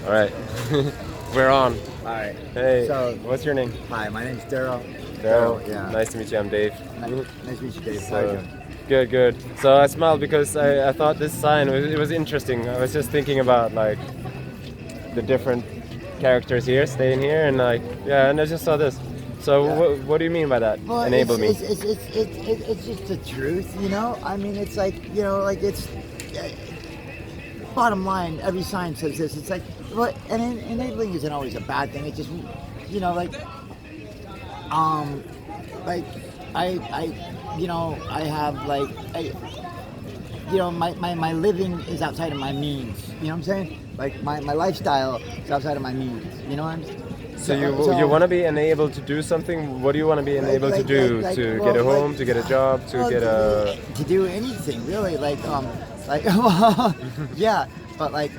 All right. We're on. Alright. Hey, So, what's your name? hi, my name's Darryl. Daryl. Yeah. Nice to meet you. I'm Dave. Nice to meet you, Dave. How are you So, doing? good, good. So I smiled because I thought this sign was interesting. I was just thinking about like the different characters here, staying here, and like and I just saw this. So Yeah. what do you mean by that? Well, Enable me. it's just the truth, you know? I mean, it's like, you know, like it's... bottom line, every sign says this. It's like, but enabling isn't always a bad thing. It just, you know, like I have like, my living is outside of my means. You know what I'm saying? Like my lifestyle is outside of my means. You know what I'm saying? So you want to be enabled to do something? What do you want to be enabled to do? To get a home, to get a job, to get a... To do anything really, yeah, but like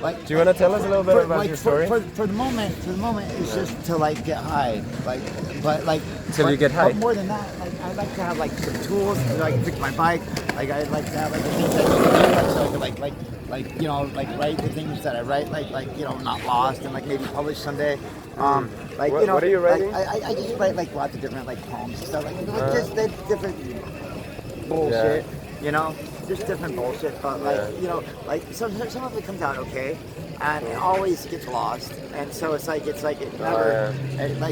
like. Do you want to tell us a little bit about like, your story? For the moment, it's just to like get high, Till you get high. But more than that, like I like to have like some tools to like fix my bike. Like I like to have like the things that so I can like you know like write the things that I write like you know not lost and like maybe publish someday. Like you know, what are you writing? Like, I just write like lots of different like poems and stuff like just different bullshit. You know, just different bullshit, but like you know, like some of it comes out okay, and it always gets lost, and so it's like it never,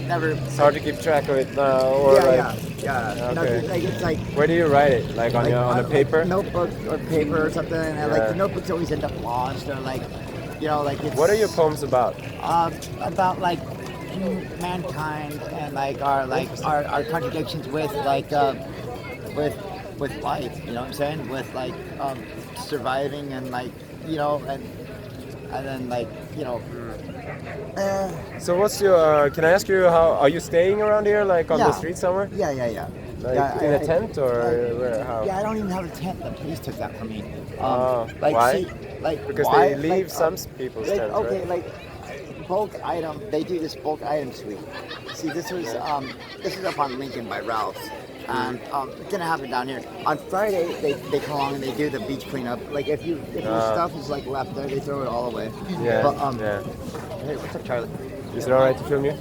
never. It's hard to keep track of it now. Or Yeah. Okay. No, like it's like. Where do you write it? Like on a paper? Like notebook or paper or something, and like the notebooks always end up lost or like, you know, like it's. What are your poems about? About like mankind and like our contradictions with like with life, you know what I'm saying? With like surviving and like you know and then like you know. So what's your? Can I ask you how are you staying around here? Like on the street somewhere? Yeah. Like in a tent or where? How? Yeah, I don't even have a tent. The police took that from me. Like, why? Because why? they leave some people's tents, okay, right? like bulk item. They do this bulk item sweep. See, this was up on Lincoln by Ralph's. And it didn't happen down here. On Friday, they come along and they do the beach cleanup. Like if your stuff is like left there, they throw it all away. Yeah. But, yeah. Hey, what's up, Charlie? Is it alright to film you?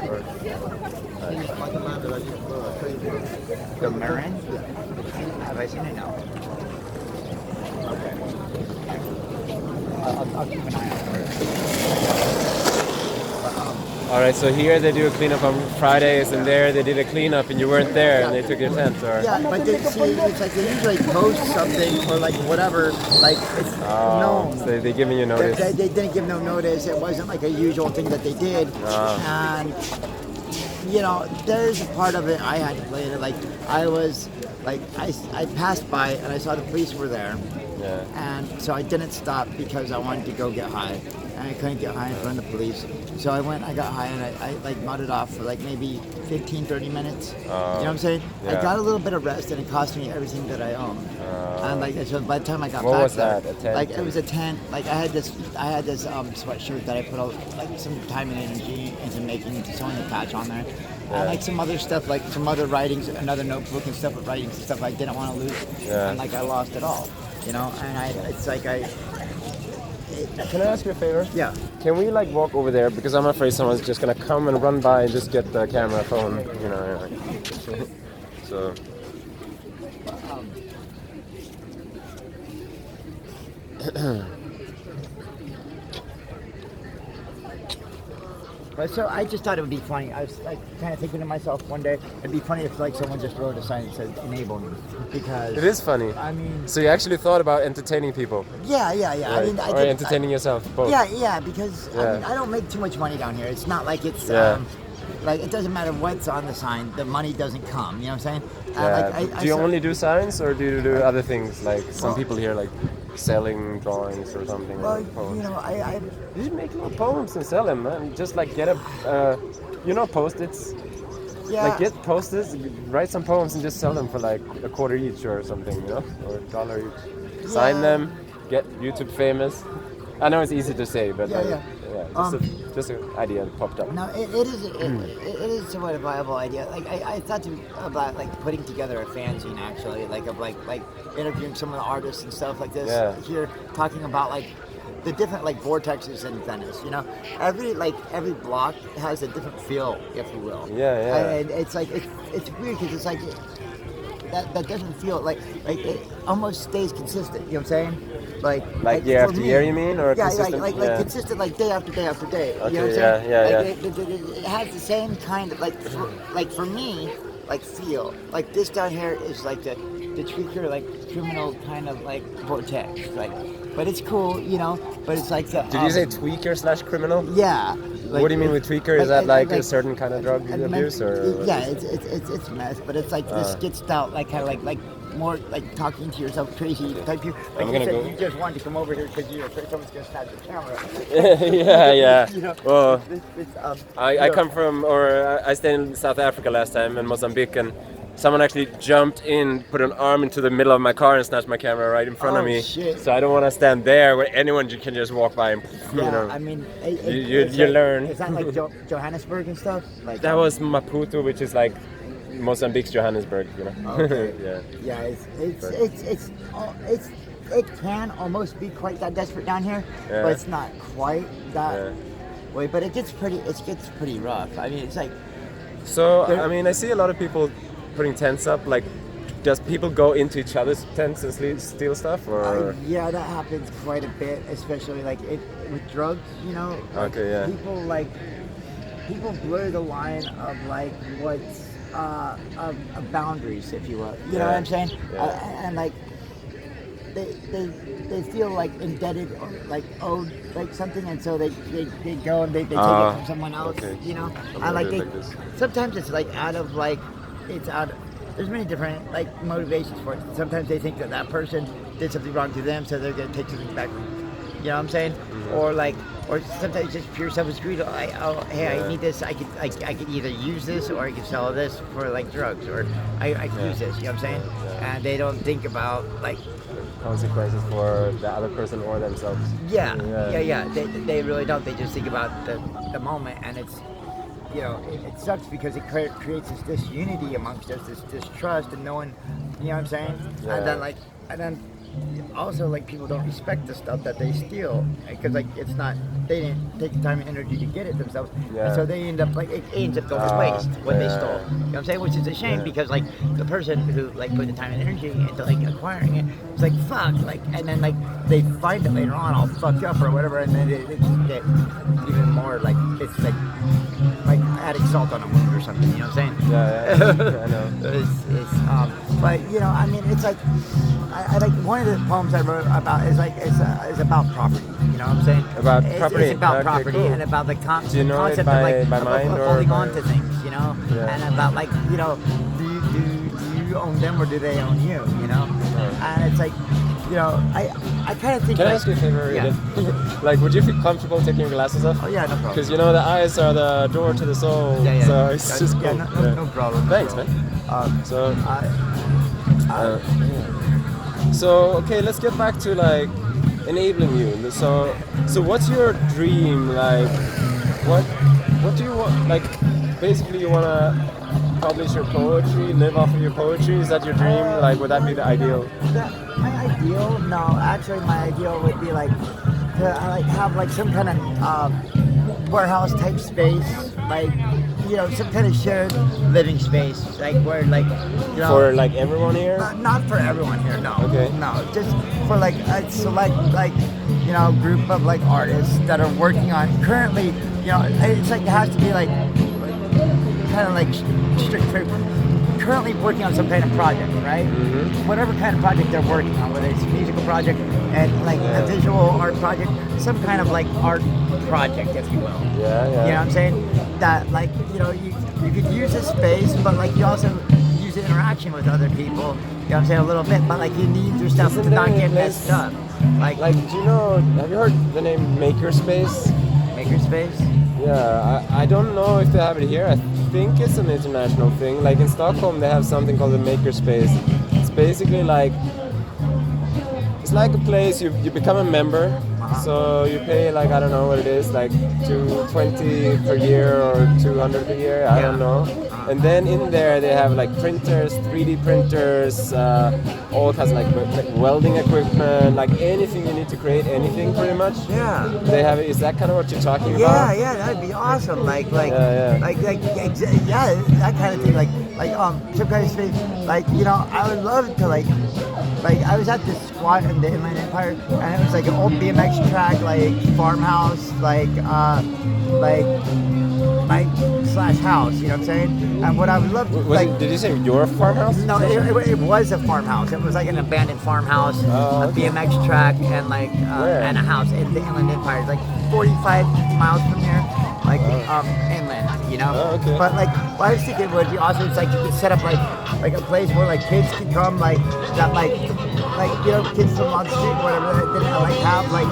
Or... The Marin? Have I seen it? No. Okay. I'll keep an eye out for it. All right, so here they do a cleanup on Fridays, and there they did a cleanup, and you weren't there, and they took your tent, or... Yeah, but it's like they usually post something or like whatever, like it's known. So they're giving you notice. They didn't give no notice. It wasn't like a usual thing that they did, and you know, there's a part of it I had to play it. Like I was, like I passed by and I saw the police were there, and so I didn't stop because I wanted to go get high. And I couldn't get high in front of the police. So I went, I got high, and I like nodded off for like maybe 15, 30 minutes. You know what I'm saying? I got a little bit of rest, and it cost me everything that I own. And like, so by the time I got what back was there, that? A tent? like it was a tent. Like I had this sweatshirt that I put like some time and energy into making, sewing the patch on there. And like some other stuff, like some other writings, another notebook and stuff with writings and stuff I didn't want to lose. And like I lost it all, you know. And it's like Can I ask you a favor? Yeah. Can we like walk over there, because I'm afraid someone's just gonna come and run by and just get the camera phone, you know. So. But so I just thought it would be funny. I was like kind of thinking to myself one day, it'd be funny if like someone just wrote a sign that said "enable me," because It is funny. I mean, so you actually thought about entertaining people? Yeah. Right. I mean, or entertaining yourself, both. Yeah, because I mean, I don't make too much money down here. It's not like it's like it doesn't matter what's on the sign, the money doesn't come. You know what I'm saying? Do you only do signs, or do you do other things? Like some people here, like selling drawings or something. Well, or poems. you know, You should make little poems and sell them, man. Just like get post-its. Yeah. Like get post-its, write some poems and just sell them for like a quarter each or something, you know, or $1 each. Sign them, get YouTube famous. I know it's easy to say, but just an idea that popped up. No, it is somewhat a viable idea. Like I thought about like putting together a fanzine actually, like of like interviewing some of the artists and stuff like this here, talking about like the different like vortexes in Venice. You know, every block has a different feel, if you will. Yeah. And it's like it's weird because it's like that doesn't feel like it almost stays consistent. You know what I'm saying? Like year after year, you mean, or yeah, consistent? like consistent, like day after day after day. Okay, you know what I'm saying? yeah. It has the same kind of like for me, like feel. Like this down here is like the tweaker, like criminal kind of like vortex, like. But it's cool, you know. But it's like. Did you say tweaker / criminal? Yeah. What do you mean with tweaker? Is that like a certain kind of drug you abuse, or? Yeah, it's meth, but it's like this gets out like kind of like more like talking to yourself crazy type. Like I'm you gonna said, go. you just wanted to come over here because you're afraid someone's gonna snatch the camera. yeah. You know, Well, I know. come from, or I stayed in South Africa last time in Mozambique, and someone actually jumped in, put an arm into the middle of my car and snatched my camera right in front of me. Shit. So I don't want to stand there where anyone can just walk by and, you know. I mean, you learn. Is that like Johannesburg and stuff? Like That was Maputo, which is like Mozambique's Johannesburg, you know. Okay. Yeah. It can almost be quite that desperate down here, but it's not quite that way. But it gets pretty rough. I mean, it's like. So I mean, I see a lot of people putting tents up. Like, does people go into each other's tents and steal stuff, or? Yeah, that happens quite a bit, especially like with drugs. You know. Okay. Yeah. People blur the line of like what's of boundaries, if you will. You know what I'm saying? Yeah. And like. They feel like indebted or like owed like something, and so they go and they take it from someone else. Okay. You know, and like sometimes it's like there's many different like motivations for it. Sometimes they think that person did something wrong to them, so they're gonna take something back. You know what I'm saying? Mm-hmm. Or sometimes just pure selfish greed. Like, oh, hey, I need this. I could either use this or I could sell this for like drugs, or I could use this. You know what I'm saying? Yeah. And they don't think about like consequences for the other person or themselves. Yeah. They really don't. They just think about the moment, and it's, you know, it sucks because it creates this disunity amongst us, this distrust, and no one, you know what I'm saying? Yeah. And then also like people don't respect the stuff that they steal because like it's not, they didn't take the time and energy to get it themselves, and so they end up like it ends up going to waste what they stole. You know what I'm saying? Which is a shame because like the person who like put the time and energy into like acquiring it, it's like fuck, like, and then like they find it later on all fucked up or whatever, and then it get even more like it's like adding salt on a wound or something. You know what I'm saying? Yeah, I know. But you know, I mean, it's like. I like one of the poems I wrote about is about property. You know what I'm saying? About property. It's about okay, property cool. and about the concept Do you know it by of like mind of or holding by... on to things. You know, and about like, you know, do you own them or do they own you? You know, and it's like, you know, I kind of think. Can like, I ask you a favor? Yeah. Like, would you feel comfortable taking your glasses off? Oh yeah, no problem. Because you know the eyes are the door to the soul. Yeah. So it's just cool. No problem. Thanks, man. So okay, let's get back to like enabling you. So what's your dream? Like, what do you want? Like, basically, you wanna publish your poetry, live off of your poetry. Is that your dream? Like, would that be the ideal? My ideal? No, actually, my ideal would be like to like have like some kind of warehouse type space, like, you know, some kind of shared living space, like where like, you know, for like everyone here. Not for everyone here, no. Okay. No, just for like a select, like, you know, group of like artists that are working on currently. You know, it's like it has to be like kind of like strict. Currently working on some kind of project, right? Mm-hmm. Whatever kind of project they're working on, whether it's a musical project and like a visual art project, some kind of like art project, if you will. Yeah. You know what I'm saying? That like, you know, you could use this space, but like you also use the interaction with other people. You know what I'm saying? A little bit, but like you need your stuff to not get messed up. Like, do you know? Have you heard the name Makerspace? Makerspace? Yeah, I don't know if they have it here. I think it's an international thing. Like in Stockholm, they have something called the Makerspace. It's basically like, it's like a place you become a member So you pay like, I don't know what it is, like 220 per year or 200 per year, I don't know. And then in there they have like printers, 3D printers, all kinds of like welding equipment, like anything you need to create anything pretty much. Yeah. They have it. Is that kind of what you're talking about? Yeah, that'd be awesome. Like, that kind of thing. Some kind of space. Like, you know, I would love to like I was at this squat in the Inland Empire, and it was like an old BMX track, like farmhouse, slash house. You know what I'm saying? And what I would love to did you say your farmhouse? No, it was a farmhouse. It was like an abandoned farmhouse, a BMX track, and and a house in the Inland Empire. It's like 45 miles from here, inland, you know. Oh, okay. But like, what I was thinking would be awesome. It's like you could set up like a place where like kids can come, you know, kids from on the street, whatever, that didn't like have like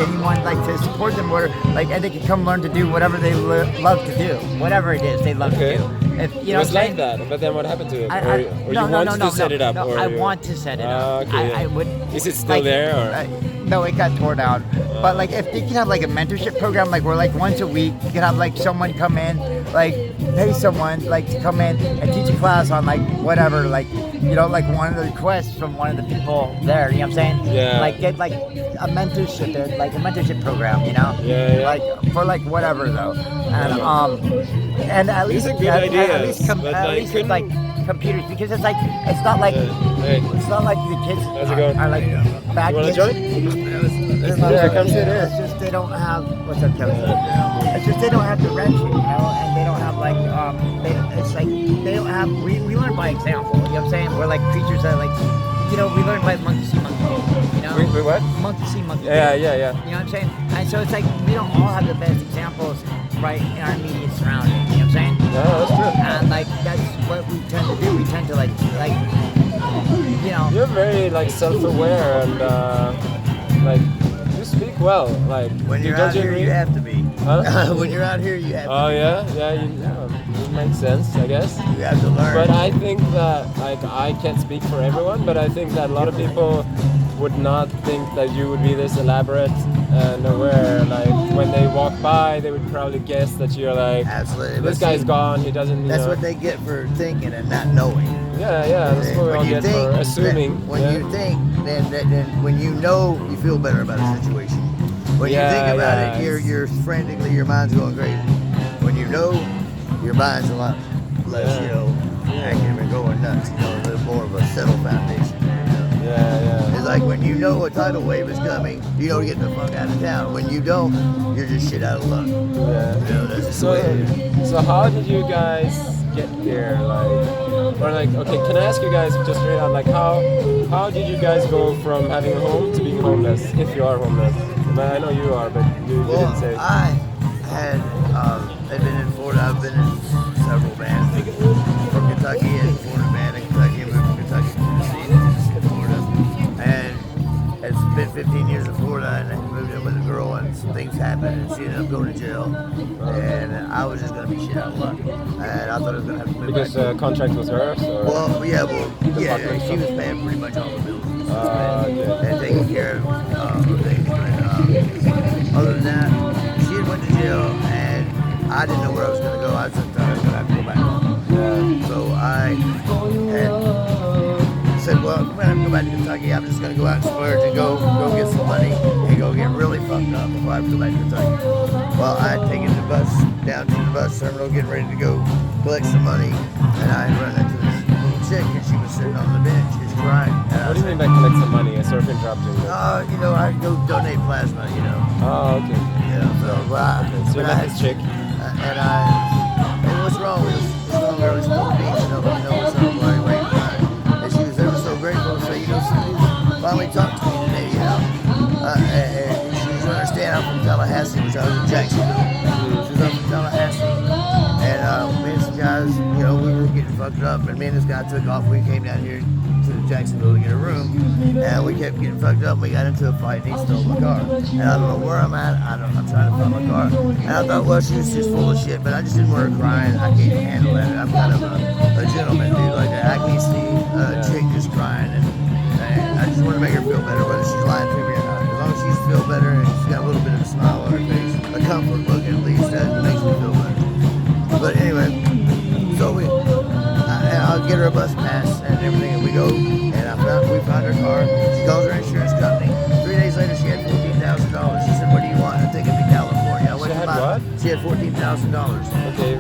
anyone like to support them, or like, and they can come learn to do whatever they love to do, whatever it is they love to do. If, you know, it was like that, but then what happened to it? Or you wanted to set it up? No, I want to set it up. Okay, I would. Is it still there? Or? No, it got torn down. But like, if they can have like a mentorship program, like where like once a week you can have like someone come in, like pay someone like to come in and teach a class on like whatever, like, you know, like one of the requests from one of the people there. You know what I'm saying? Yeah. Like get like a mentorship, like a mentorship program. You know? Yeah. Like for like whatever though, and at least these are good ideas. At least like computers, because it's not like it's not like the kids are like bad you wanna kids. join? Come sit here. It's just they don't have, what's up, Kevin? It's just they don't have the wrench, you know, and they don't have like it's like they don't have. We learn by example. You know what I'm saying? We're like creatures that like, you know, we learn by monkey see monkey do. You know? We what? Monkey see monkey do. Yeah. You know what I'm saying? And so it's like we don't all have the best examples right in our immediate surroundings. You know what I'm saying? Yeah, that's true. And like that's what we tend to do. We tend to like you know. You're very like self-aware and like you speak well. Like When you're out here, you have to be. Huh? When you're out here, you have to. Oh yeah. It makes sense, I guess. You have to learn. But I think that like I can't speak for everyone, but I think that a lot of people would not think that you would be this elaborate and aware. Like when they walk by, they would probably guess that you're like, absolutely. This guy's gone. He doesn't. That's what they get for thinking and not knowing. Yeah. That's what we all get for assuming. When you think, then when you know, you feel better about a situation. When you think about it, you're frantically, your mind's going crazy. When you know, your mind's a lot less, you know, active and going nuts. You know, a little more of a settled foundation. You know? Yeah. It's like when you know a tidal wave is coming, you know to get the fuck out of town. When you don't, you're just shit out of luck. Yeah. You know, that's just the way it is. So how did you guys get here? Okay, can I ask you guys just straight out, like how did you guys go from having a home to being homeless, if you are homeless? I know you are, but you didn't say. I had I've been in Florida. I've been in several bands from Kentucky, and Florida band in Kentucky. I moved from Kentucky to Tennessee to Florida, and it's been 15 years in Florida, and I moved in with a girl, and some things happened, and she ended up going to jail, and I was just gonna be shit out of luck, and I thought I was gonna have to move because back. the contract was hers, or? Well, yeah, she was paying pretty much all the bills and taking care of things. But other than that, she had went to jail, and I didn't know where I was going to go. I was just thought I would go back home. So I said, well, if I'm going to go back to Kentucky, I'm just going to go out and splurge and go get some money and go get really fucked up before I go back to Kentucky. Well, I had taken the bus down to the bus terminal, getting ready to go collect some money, and I had run into this little chick, and she was sitting on the bench, just crying. What do you mean by collect some money? I sort of interrupted you. You know, I go donate plasma, you know. Oh, okay. Yeah, so you met this chick? And what's wrong with us? What's wrong with us? Beach, you know what's up, wait, and she was ever so grateful, so, you know, she finally talked to me today, you know. And she was understand I'm from Tallahassee, which I was in Jacksonville. She was up from Tallahassee. And me and some guys, you know, we were getting fucked up, and me and this guy took off. We came down here to Jacksonville to get a room, and we kept getting fucked up. We got into a fight, and he stole my car. And I don't know where I'm at. I'm trying to find my car. And I thought, well, she was just full of shit, but I just didn't want her crying. I can't handle that. I'm kind of a gentleman, dude. Like that. I can't see a chick just crying, and I just want to make her feel better, whether she's lying to me or not. As long as she's feel better, and she's got a little bit of a smile on her face, a comfort look at least. That makes me feel better. But anyway, so I'll get her a bus pass and everything, and we go, and we found her car. She calls her insurance company. 3 days later, she had $14,000. She said, "What do you want?" I'm taking to California. I went She to had buy- what? She had $14,000. Okay.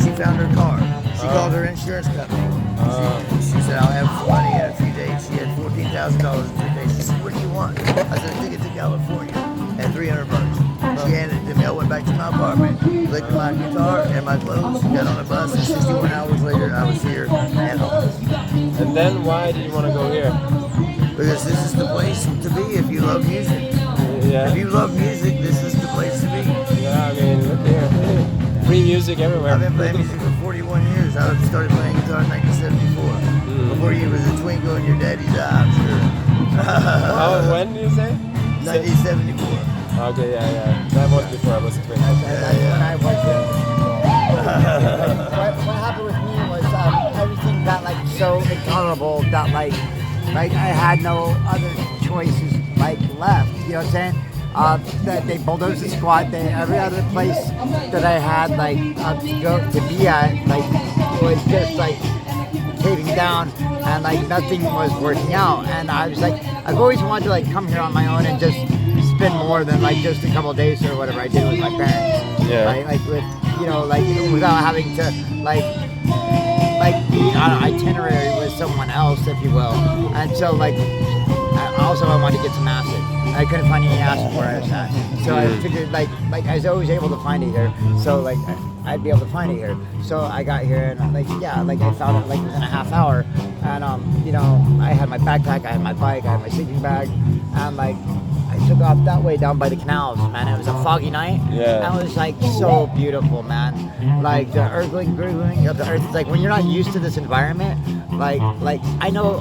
She found her car. She called her insurance company. She said, "I'll have some money in a few days." She had $14,000 in 3 days. She said, "What do you want?" I said, "A ticket to California and $300. She handed it to me. I went back to my apartment, licked my guitar and my clothes, got on a bus, and 61 hours later, I was here and homeless. And then why did you want to go here? Because this is the place to be if you love music. Yeah. If you love music, this is the place to be. Yeah, I mean, look here. Free music everywhere. I've been playing music for 41 years. I started playing guitar in 1974. Before you was a twinkle in your daddy's eye, I'm sure. When do you say? 1974. Okay, yeah. That was before I was a twin. Yeah. When I was there. What happened with me was everything got like so intolerable that like I had no other choices like left. You know what I'm saying? That they bulldozed the squad. Every other place that I had like to go to be at like was just like caving down, and like nothing was working out. And I was like, I've always wanted to like come here on my own and just spend more than like just a couple of days or whatever I did with my parents. Yeah. Like with like without having to like be on an itinerary with someone else, if you will. And so like I wanted to get some acid. I couldn't find any acid where I was at. So I figured like I was always able to find it here. So like I'd be able to find it here. So I got here and I found it like within a half hour. And I had my backpack, I had my bike, I had my sleeping bag, and like I took off that way down by the canals, man. It was a foggy night. Yeah. And it was like so beautiful, man. Like the gurgling of the earth. It's like when you're not used to this environment, like I know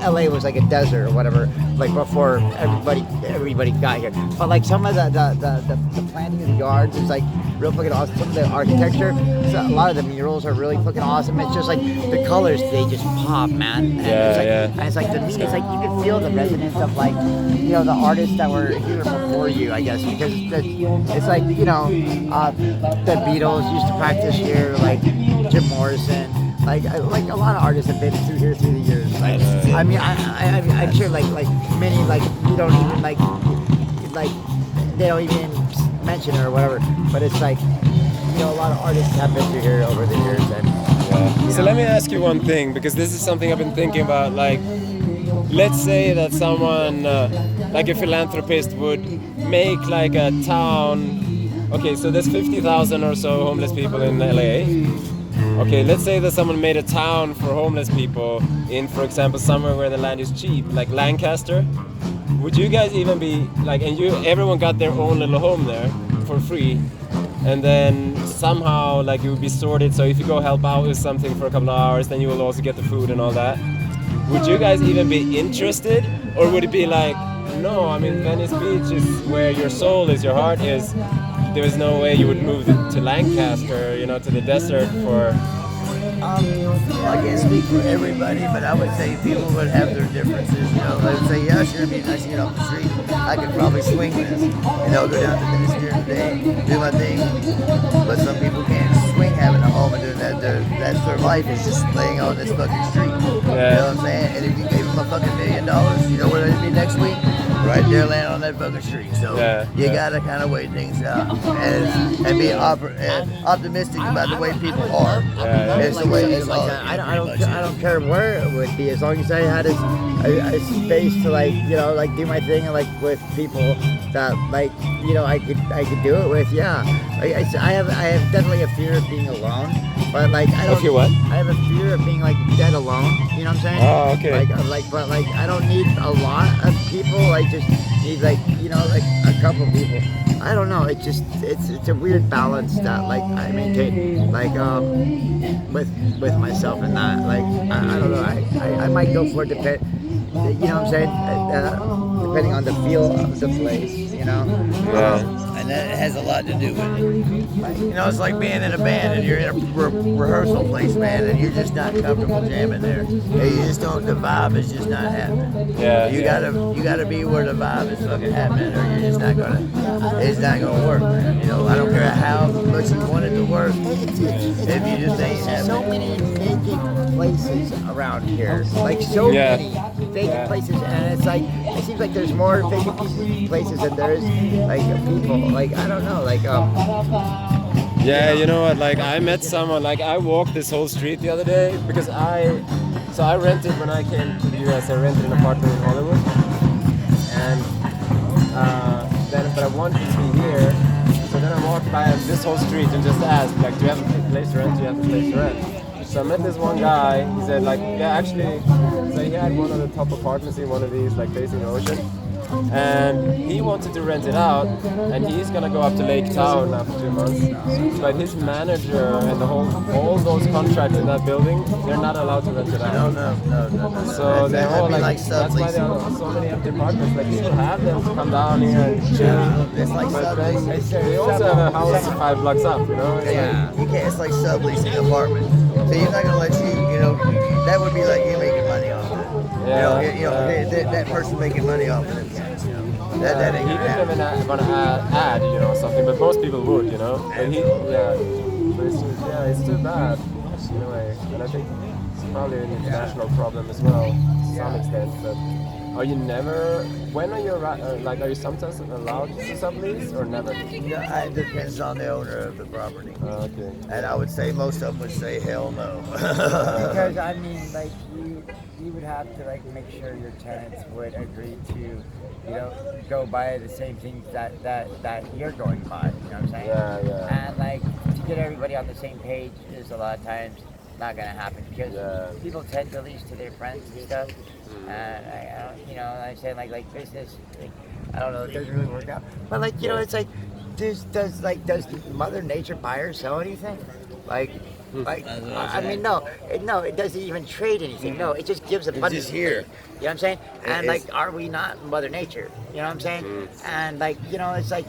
LA was like a desert or whatever, like before everybody got here. But like some of the planting of the yards is like real fucking awesome. Some of the architecture, so a lot of the murals are really fucking awesome. It's just like the colors, they just pop, man. And And it's like to me, it's like you can feel the resonance of like the artists that were here before you, I guess, because it's like the Beatles used to practice here, like Jim Morrison. Like a lot of artists have been through here through the years. Like, I mean, I'm sure like many like you don't even like they don't even mention it or whatever. But it's like a lot of artists have been through here over the years. And So let me ask you one thing, because this is something I've been thinking about. Like, let's say that someone like a philanthropist would make like a town. Okay, so there's 50,000 or so homeless people in LA. Okay, let's say that someone made a town for homeless people in, for example, somewhere where the land is cheap, like Lancaster. Would you guys even be like, and everyone got their own little home there for free, and then somehow like it would be sorted, so if you go help out with something for a couple of hours, then you will also get the food and all that. Would you guys even be interested, or would it be like, no, I mean, Venice Beach is where your soul is, your heart is. There is no way you would move to Lancaster, to the desert for... I can't speak for everybody, but I would say people would have their differences. They would say, yeah, sure, it'd be nice to get off the street. I could probably swing this. Go down to Venice during the day, do my thing. But some people can't swing having a home and doing that. That's their life, is just laying on this fucking street. Yeah. You know what I'm saying? And if you gave them a fucking $1 million, you know what it'd be next week? Right there laying on that fucking street. So you gotta kind of weigh things out and be optimistic about the way people are. It's the way it's all. I don't care where it would be, as long as I had a space to do my thing, and like with people that I could do it with. Yeah, I have definitely a fear of being alone, but I don't. Okay, what? I have a fear of being dead alone. You know what I'm saying? Oh, okay. But I don't need a lot of people. I just need a couple people. I don't know. It's a weird balance that I maintain with myself and that. I don't know. I might go for it depending. You know what I'm saying? Depending on the feel of the place. And that has a lot to do with it. You know, it's like being in a band and you're in a rehearsal place, man, and you're just not comfortable jamming there. You just don't. The vibe is just not happening. Yeah. You gotta be where the vibe is fucking happening, or you're just not gonna. It's not gonna work, man. You know, I don't care how much you want it to work. If you just ain't having So many vacant places around here, like so many vacant places, and it's like it seems like there's more vacant places than there is like people. Like I don't know, like Yeah, you know what? Like I met someone. Like I walked this whole street the other day because I rented when I came to the US. I rented an apartment in Hollywood, and but I wanted to be here. So then I walked by this whole street and just asked, like, do you have a place to rent? Do you have a place to rent? So I met this one guy. He said, like, yeah, actually, so he had one of the top apartments in one of these, like, facing the ocean. And he wanted to rent it out, and he's gonna go up to Lake Town after 2 months. But his manager and all those contracts in that building, they're not allowed to rent it out. No. So they're all like that's why there are so many empty apartments. Like people have them to come down here and chill. It's like But subleasing. they also have a house 5 blocks up, you know? It's You can't. It's like subleasing apartments. So you're not gonna let you know. That would be like you making money off it. That person making money off of it. You know, that ain't he gonna didn't happen. even want to add, you know, something, but most people would, you know. But but it's too bad in a way, and I think it's probably an international problem as well to some extent. But are you never? When are you like? Are you sometimes allowed to sublease or never? Yeah, it depends on the owner of the property. Okay. And I would say most of them would say hell no. because I mean, like you would have to like make sure your tenants would agree to, go by the same things that you're going by. You know what I'm saying? Yeah. And like to get everybody on the same page is a lot of times not gonna happen because people tend to lease to their friends and stuff. And I say like business, like, I don't know, it doesn't really work out. But like it's like, does Mother Nature buy or sell anything? I mean, no, it doesn't even trade anything. No, it just gives abundance. just here. You know what I'm saying? And like, are we not Mother Nature? You know what I'm saying? And like, it's like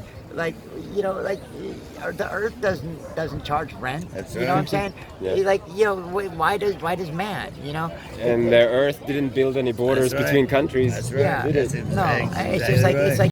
the Earth doesn't charge rent. That's You know what I'm saying? Yeah. Like, why does man? And the Earth didn't build any borders That's right. between countries. That's right. Yeah. Did it? No, Exactly it's just like right. it's like.